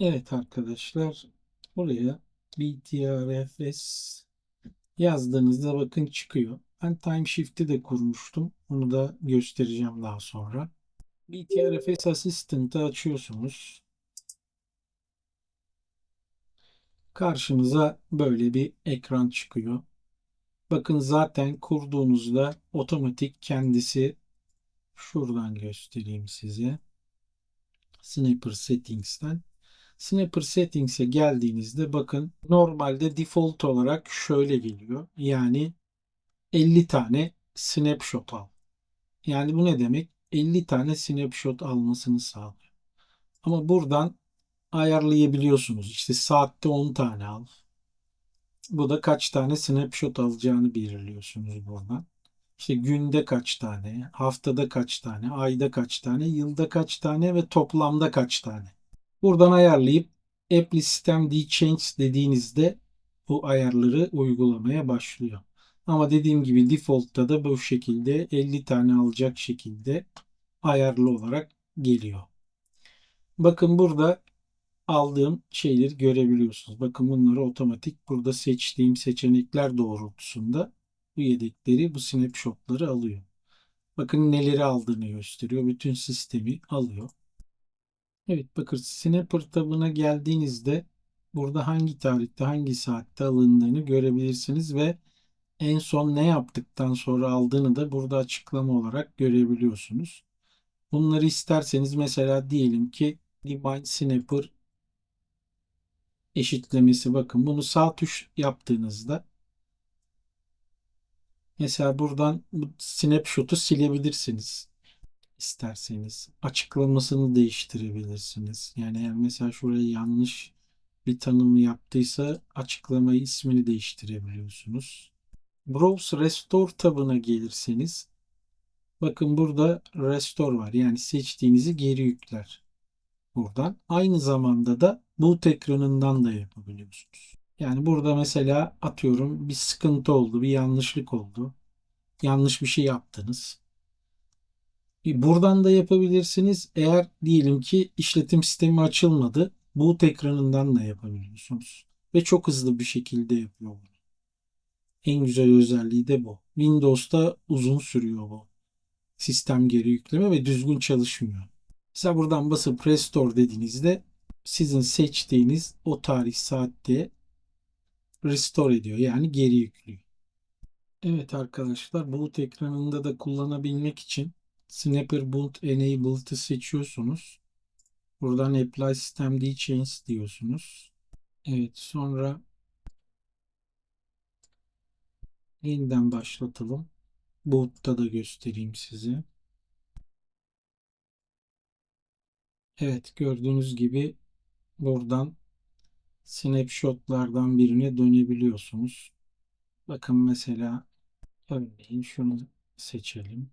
Evet arkadaşlar, buraya BTRFS yazdığınızda bakın çıkıyor. Ben Time Shift'i de kurmuştum. Onu da göstereceğim daha sonra. BTRFS Assistant'ı açıyorsunuz. Karşınıza böyle bir ekran çıkıyor. Bakın zaten kurduğunuzda otomatik kendisi şuradan göstereyim size. Snapper Settings'ten. Snapper Settings'e geldiğinizde bakın normalde default olarak şöyle geliyor. Yani 50 tane snapshot al. Yani bu ne demek? 50 tane snapshot almasını sağlıyor. Ama buradan ayarlayabiliyorsunuz. İşte saatte 10 tane al. Bu da kaç tane snapshot alacağını belirliyorsunuz buradan. İşte günde kaç tane, haftada kaç tane, ayda kaç tane, yılda kaç tane ve toplamda kaç tane. Buradan ayarlayıp Apply System Change dediğinizde bu ayarları uygulamaya başlıyor. Ama dediğim gibi default'ta da bu şekilde 50 tane alacak şekilde ayarlı olarak geliyor. Bakın burada aldığım şeyleri görebiliyorsunuz. Bakın bunları otomatik burada seçtiğim seçenekler doğrultusunda bu yedekleri, bu snapshotları alıyor. Bakın neleri aldığını gösteriyor. Bütün sistemi alıyor. Evet, bakın Snapper tabına geldiğinizde burada hangi tarihte hangi saatte alındığını görebilirsiniz ve en son ne yaptıktan sonra aldığını da burada açıklama olarak görebiliyorsunuz. Bunları isterseniz mesela diyelim ki Divine Snapper eşitlemesi, bakın bunu sağ tuş yaptığınızda mesela buradan bu snapshot'u silebilirsiniz. İsterseniz açıklamasını değiştirebilirsiniz. Yani eğer mesela şuraya yanlış bir tanım yaptıysa açıklamayı, ismini değiştirebiliyorsunuz. Browse Restore tabına gelirseniz bakın burada Restore var. Yani seçtiğinizi geri yükler buradan. Aynı zamanda da boot ekranından da yapabiliyorsunuz. Yani burada mesela atıyorum bir sıkıntı oldu, bir yanlışlık oldu. Yanlış bir şey yaptınız. Buradan da yapabilirsiniz. Eğer diyelim ki işletim sistemi açılmadı, boot ekranından da yapabiliyorsunuz. Ve çok hızlı bir şekilde yapıyor bunu. En güzel özelliği de bu. Windows'ta uzun sürüyor bu sistem geri yükleme ve düzgün çalışmıyor. Mesela buradan basıp Restore dediğinizde sizin seçtiğiniz o tarih saatte restore ediyor. Yani geri yüklüyor. Evet arkadaşlar, boot ekranında da kullanabilmek için Snapper Boot Enabled'ı seçiyorsunuz. Buradan Apply System Change diyorsunuz. Evet, sonra yeniden başlatalım. Boot'ta da göstereyim size. Evet, gördüğünüz gibi buradan snapshotlardan birine dönebiliyorsunuz. Bakın mesela örneğin şunu seçelim.